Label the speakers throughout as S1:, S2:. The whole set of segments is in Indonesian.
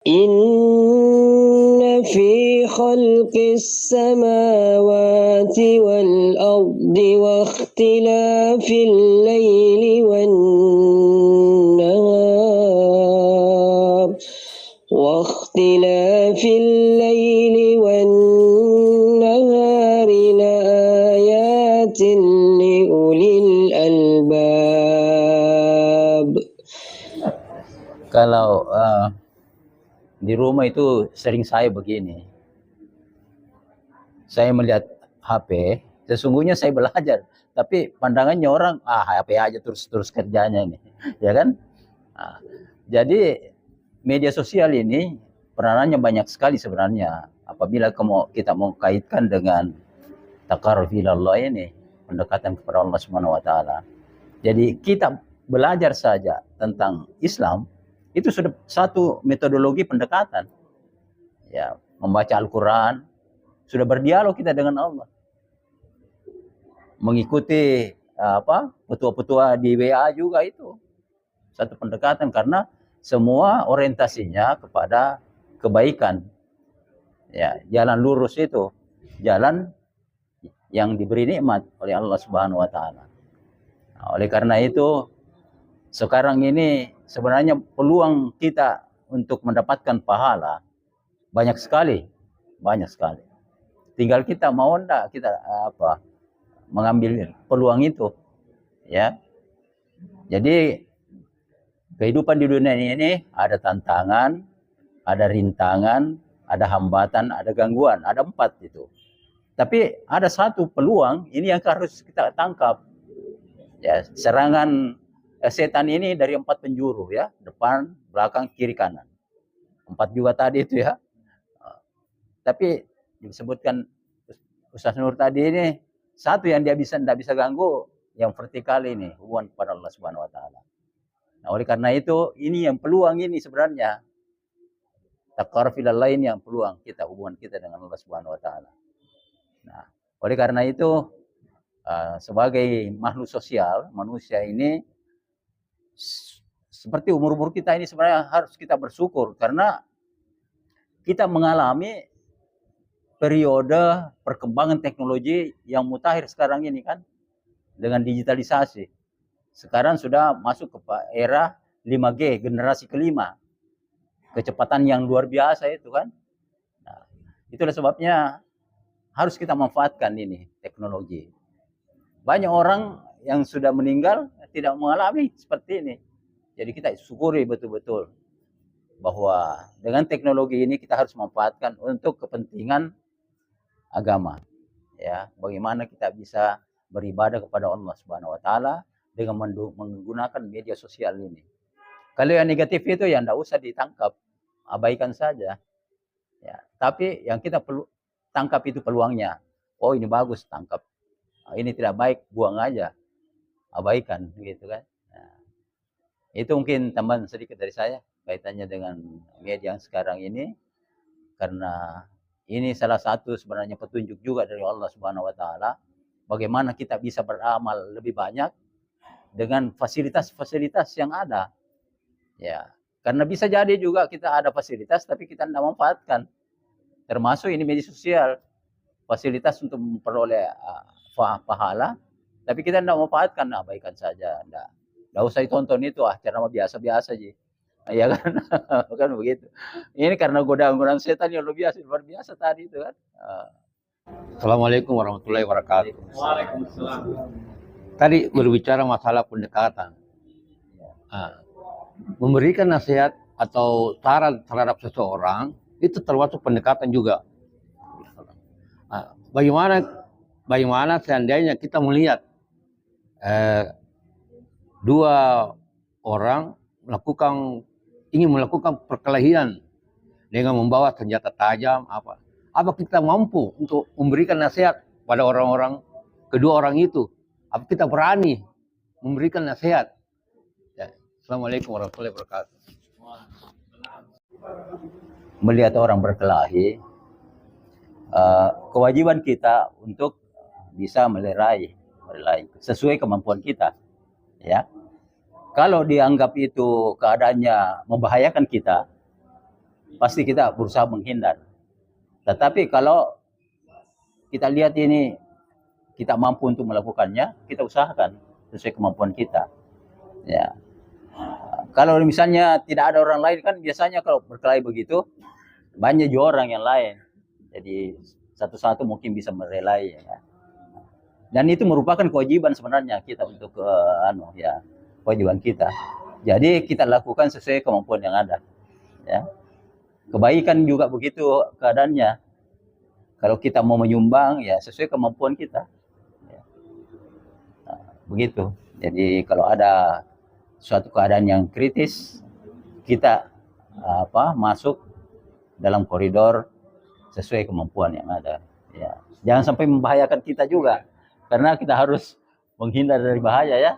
S1: إن في خلق السماوات والأرض واختلاف الليل والنهار لآيات لأولي الألباب.
S2: Kalau di rumah itu sering saya begini. Saya melihat HP, sesungguhnya saya belajar, tapi pandangannya orang, HP aja terus kerjanya nih, ya kan? Nah, jadi media sosial ini peranannya banyak sekali sebenarnya. Apabila kita mau kaitkan dengan taqarrub ilallah ini, pendekatan kepada Allah Subhanahu wa taala. Jadi kita belajar saja tentang Islam itu sudah satu metodologi pendekatan. Ya, membaca Al-Qur'an, sudah berdialog kita dengan Allah. Mengikuti petua-petua di WA juga itu satu pendekatan, karena semua orientasinya kepada kebaikan. Ya, jalan lurus itu jalan yang diberi nikmat oleh Allah Subhanahu wa taala. Nah, oleh karena itu sekarang ini sebenarnya peluang kita untuk mendapatkan pahala banyak sekali. Tinggal kita mau enggak kita mengambil peluang itu, ya. Jadi kehidupan di dunia ini ada tantangan, ada rintangan, ada hambatan, ada gangguan, ada 4 itu. Tapi ada satu peluang ini yang harus kita tangkap. Ya, serangan setan ini dari 4 penjuru, ya, depan, belakang, kiri, kanan. 4 juga tadi itu, ya. Tapi disebutkan Ustaz Nur tadi ini, satu yang dia tidak bisa ganggu, yang vertikal ini, hubungan kepada Allah Subhanahu wa taala. Nah, oleh karena itu, ini yang peluang ini sebenarnya. Taqarrub ilallah ini yang peluang kita, hubungan kita dengan Allah Subhanahu wa taala. Nah, oleh karena itu sebagai makhluk sosial, manusia ini seperti umur-umur kita ini sebenarnya harus kita bersyukur, karena kita mengalami periode perkembangan teknologi yang mutakhir sekarang ini kan, dengan digitalisasi. Sekarang sudah masuk ke era 5G, generasi kelima. Kecepatan yang luar biasa itu kan. Nah, itulah sebabnya harus kita manfaatkan ini teknologi. Banyak orang yang sudah meninggal tidak mengalami seperti ini. Jadi kita syukuri betul-betul bahwa dengan teknologi ini kita harus manfaatkan untuk kepentingan agama. Ya, bagaimana kita bisa beribadah kepada Allah Subhanahu wa taala dengan menggunakan media sosial ini. Kalau yang negatif itu ya enggak usah ditangkap, abaikan saja. Ya, tapi yang kita perlu tangkap itu peluangnya. Oh, ini bagus, tangkap. Ini tidak baik, buang aja. Abaikan gitu kan. Nah, itu mungkin tambahan sedikit dari saya kaitannya dengan media yang sekarang ini, karena ini salah satu sebenarnya petunjuk juga dari Allah Subhanahu wa taala bagaimana kita bisa beramal lebih banyak dengan fasilitas-fasilitas yang ada. Ya, karena bisa jadi juga kita ada fasilitas tapi kita tidak manfaatkan. Termasuk ini media sosial, fasilitas untuk memperoleh pahala, tapi kita tidak manfaatkan, abaikan saja. Tidak usah ditonton itu, ceramah biasa-biasa aja. Ya kan, kan begitu. Ini karena godaan-godaan setan yang luar biasa tadi itu kan.
S3: Assalamualaikum warahmatullahi wabarakatuh.
S4: Waalaikumsalam.
S3: Tadi berbicara masalah pendekatan. Memberikan nasihat atau saran terhadap seseorang itu termasuk pendekatan juga. Bagaimana seandainya kita melihat dua orang ingin melakukan perkelahian dengan membawa senjata tajam, apa kita mampu untuk memberikan nasihat pada kedua orang itu? Apa kita berani memberikan nasihat? Ya. Assalamualaikum warahmatullahi wabarakatuh.
S2: Melihat orang berkelahi, kewajiban kita untuk bisa melerai sesuai kemampuan kita, ya. Kalau dianggap itu keadaannya membahayakan kita, pasti kita berusaha menghindar. Tetapi kalau kita lihat ini kita mampu untuk melakukannya, kita usahakan sesuai kemampuan kita. Ya. Kalau misalnya tidak ada orang lain, kan biasanya kalau berkelahi begitu banyak juga orang yang lain. Jadi satu-satu mungkin bisa merelai. Ya. Dan itu merupakan kewajiban sebenarnya kita untuk kewajiban kita. Jadi kita lakukan sesuai kemampuan yang ada. Ya. Kebaikan juga begitu keadaannya. Kalau kita mau menyumbang, ya sesuai kemampuan kita. Ya. Nah, begitu. Jadi kalau ada suatu keadaan yang kritis, kita masuk dalam koridor sesuai kemampuan yang ada. Ya. Jangan sampai membahayakan kita juga, karena kita harus menghindar dari bahaya ya.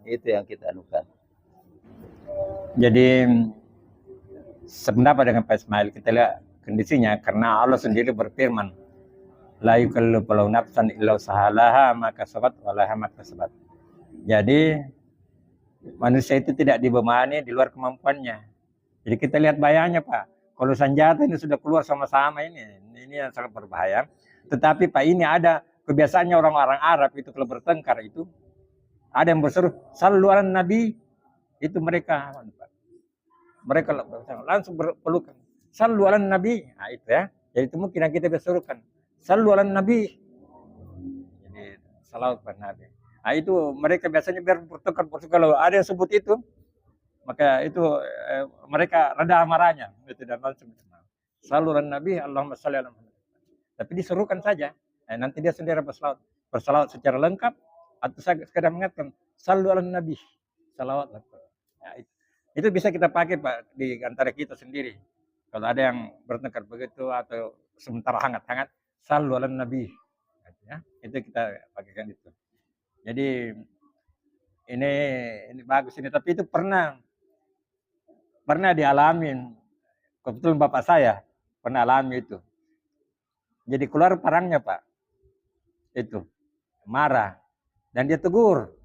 S2: Itu yang kita lakukan.
S4: Jadi sependapat dengan Pak Ismail, kita lihat kondisinya, karena Allah sendiri berfirman, la yukallifu nafsan illa usahalaha ma kasabat wa laha ma kasabat. Jadi manusia itu tidak dibebani di luar kemampuannya. Jadi kita lihat bahayanya Pak. Kalau senjata ini sudah keluar sama-sama ini yang sangat berbahaya. Tetapi Pak, ini ada kebiasaannya orang-orang Arab itu kalau bertengkar itu ada yang berseru sallu ala nabi, itu mereka langsung berpelukan sallu ala nabi. Nah, itu ya. Jadi itu mungkin yang kita berserukan sallu ala nabi. Jadi salawat pada nabi. Nah, itu mereka biasanya biar bertengkar kalau ada yang sebut itu, maka itu mereka reda amarahnya. Itu dan langsung saluran Nabi Allahumma shalli ala Muhammad. Tapi diserukan saja. Nanti dia sendiri bersalawat secara lengkap, atau sekedar mengatakan sallu ala Nabi, salawat. Ya, itu bisa kita pakai Pak di antara kita sendiri. Kalau ada yang bertengkar begitu atau sementara hangat-hangat, sallu ala Nabi. Ya, itu kita pakaikan itu. Jadi ini bagus ini, tapi itu pernah dialamin. Kebetulan bapak saya pernah alami itu. Jadi keluar parangnya Pak, itu marah dan dia tegur.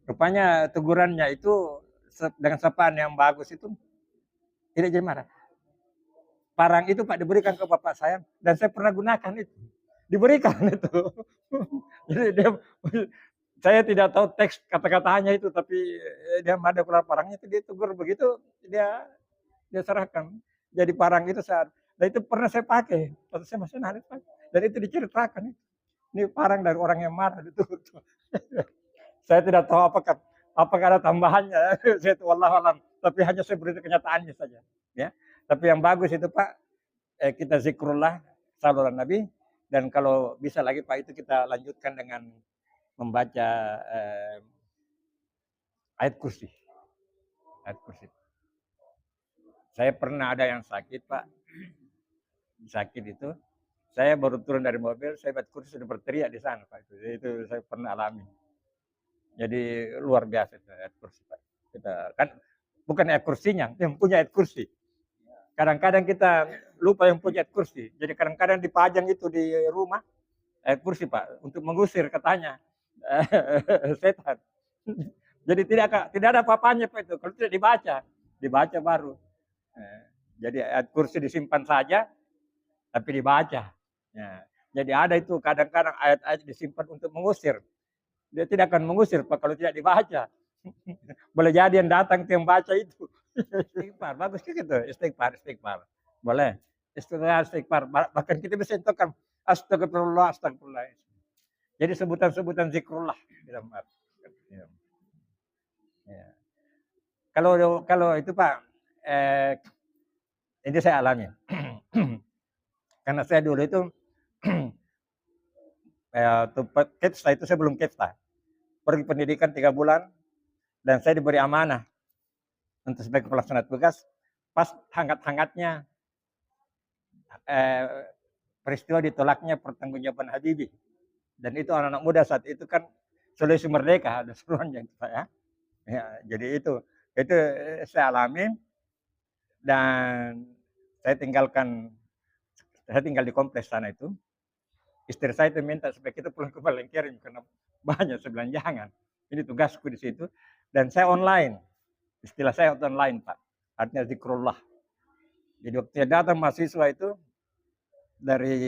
S4: Rupanya tegurannya itu dengan sapaan yang bagus itu tidak jadi marah. Parang itu Pak diberikan ke bapak saya dan saya pernah gunakan itu. Diberikan itu. Jadi saya tidak tahu teks kata-katanya itu, tapi dia ada keluar parangnya itu, dia tegur begitu, dia serahkan. Jadi parang itu dan itu pernah saya pakai, waktu saya masih narik Pak. Dan itu diceritakan. Ini parang dari orang yang marah itu. Saya tidak tahu apakah ada tambahannya. Saya itu wallahualam, tapi hanya saya beri kenyataannya saja. Ya. Tapi yang bagus itu Pak, kita zikrullah saluran Nabi. Dan kalau bisa lagi Pak, itu kita lanjutkan dengan membaca ayat kursi. Ayat kursi. Saya pernah ada yang sakit Pak. Sakit itu, saya baru turun dari mobil, saya ayat kursi sudah berteriak di sana Pak. Itu saya pernah alami. Jadi luar biasa itu ayat kursi Pak. Kita kan bukan ayat kursinya, yang punya ayat kursi. Kadang-kadang kita lupa yang punya ayat kursi. Jadi kadang-kadang dipajang itu di rumah ayat kursi Pak, untuk mengusir katanya setan. Jadi tidak ada apa-apanya Pak itu kalau tidak dibaca baru. Jadi ayat kursi disimpan saja, tapi dibaca. Jadi ada itu kadang-kadang ayat-ayat disimpan untuk mengusir. Dia tidak akan mengusir Pak kalau tidak dibaca. Boleh jadi yang datang yang baca itu. Istighfar, bagus gitu. Istighfar. Boleh. Istighfar. Bahkan kita bisa menentukan astagfirullah. Jadi sebutan-sebutan zikrullah. Ya. Kalau itu Pak, ini saya alami. Karena saya dulu itu Kepsta itu saya belum Kepsta. Pergi pendidikan 3 bulan dan saya diberi amanah untuk sebagai pelaksana tugas. Pas hangat-hangatnya peristiwa ditolaknya pertanggungjawaban Habibie. Dan itu anak-anak muda saat itu kan Sulawesi Merdeka ada seruannya Pak ya. Ya, jadi itu saya alami dan saya tinggal di kompleks sana itu. Istri saya itu minta supaya kita pulang ke Balengkering karena banyak, saya bilang jangan. Ini tugasku di situ dan saya online. Istilah saya online Pak. artinya zikrullah. Jadi waktu saya datang mahasiswa itu dari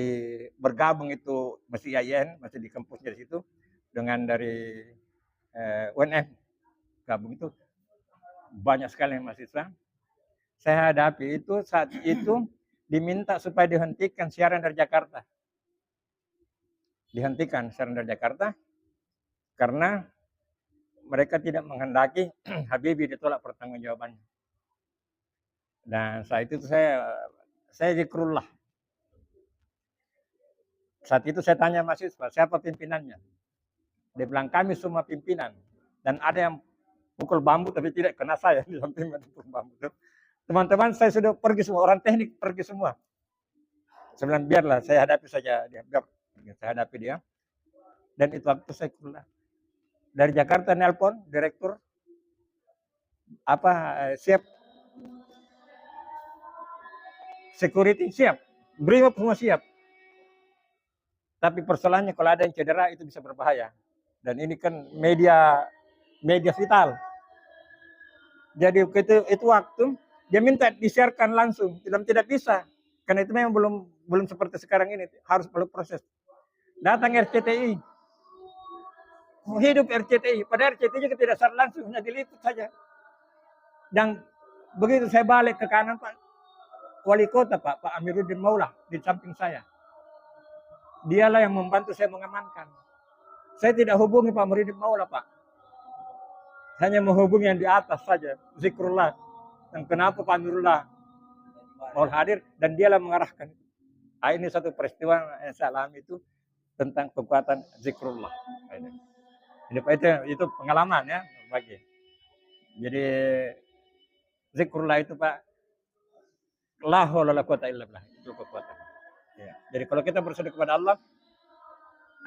S4: bergabung itu masih IAIN, masih di kampusnya di situ, dengan dari UNM gabung itu banyak sekali mahasiswa. Saya hadapi itu saat itu diminta supaya dihentikan siaran dari Jakarta. Dihentikan siaran dari Jakarta karena mereka tidak menghendaki Habibie ditolak pertanggungjawabannya. Dan saat itu saya zikrullah. Saat itu saya tanya mahasiswa, siapa pimpinannya? Dia bilang kami semua pimpinan. Dan ada yang pukul bambu tapi tidak kena saya di samping pukul bambu. Teman-teman saya sudah pergi semua, orang teknik pergi semua. Saya bilang biarlah saya hadapi saja dia. Biar saya hadapi dia. Dan itu waktu saya keluar. Dari Jakarta nelpon direktur siap security siap, Brimob semua siap. Tapi persoalannya kalau ada yang cedera itu bisa berbahaya. Dan ini kan media vital. Jadi itu waktu dia minta disiarkan langsung, tidak bisa. Karena itu memang belum seperti sekarang ini, harus perlu proses. Datang RCTI, hidup RCTI, pada RCTI juga tidak secara langsung, hanya diliput saja. Dan begitu saya balik ke kanan Pak, wali kota Pak Amiruddin Maula di samping saya. Dialah yang membantu saya mengamankan. Saya tidak hubungi Pak Amiruddin Maula Pak. Hanya menghubungi yang di atas saja, zikrullah. Dan kenapa Pak Amirullah mau hadir dan dialah mengarahkan. Ini satu peristiwa yang saya alami itu tentang kekuatan zikrullah. Jadi itu pengalaman ya bagi. Jadi zikrullah itu Pak, la haula wala quwata illa billah, itu kekuatan. Ya. Jadi kalau kita bersyukur kepada Allah,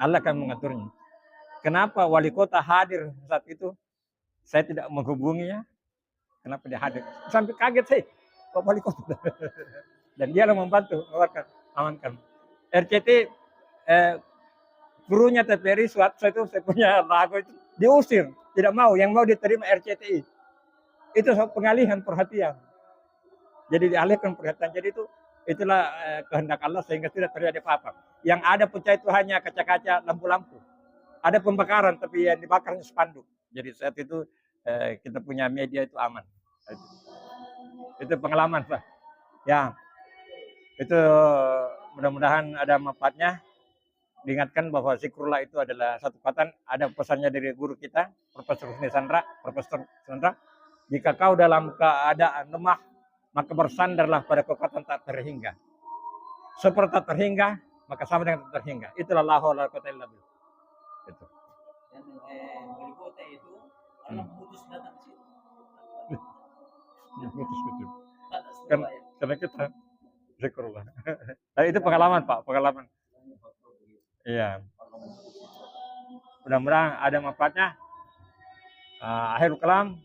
S4: Allah akan mengaturnya. Kenapa wali kota hadir saat itu? Saya tidak menghubunginya. Kenapa dia hadir? Sampai kaget saya, Pak Wali Kota. Dan dia yang membantu, amankan. RCT, gurunya TVRI, saya punya lagu itu, diusir. Tidak mau, yang mau diterima RCTI. Itu pengalihan perhatian. Jadi dialihkan perhatian. Jadi itulah kehendak Allah sehingga tidak terjadi apa-apa. Yang ada pecah itu hanya kaca-kaca, lampu-lampu. Ada pembakaran, tapi yang dibakarnya spanduk. Jadi saat itu kita punya media itu aman. Itu pengalaman Pak. Ya, itu mudah-mudahan ada manfaatnya. Diingatkan bahwa zikrullah itu adalah satu kekuatan. Ada pesannya dari guru kita, Profesor Sandra. Jika kau dalam keadaan lemah, maka bersandarlah pada kekuatan tak terhingga. Seperti tak terhingga, maka sama dengan tak terhingga. Itulah la haula wala quwata illa billah. Itu.
S2: Dan wali kota itu Allah memutus datang ke situ.
S4: Betul. Karena kita zikrullah. Nah, itu pengalaman Pak, pengalaman. Iya. Mudah-mudahan ada manfaatnya. Akhirul kalam.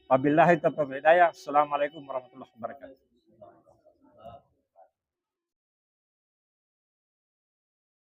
S4: Wabillahi taufiq wal hidayah. Assalamualaikum warahmatullahi wabarakatuh.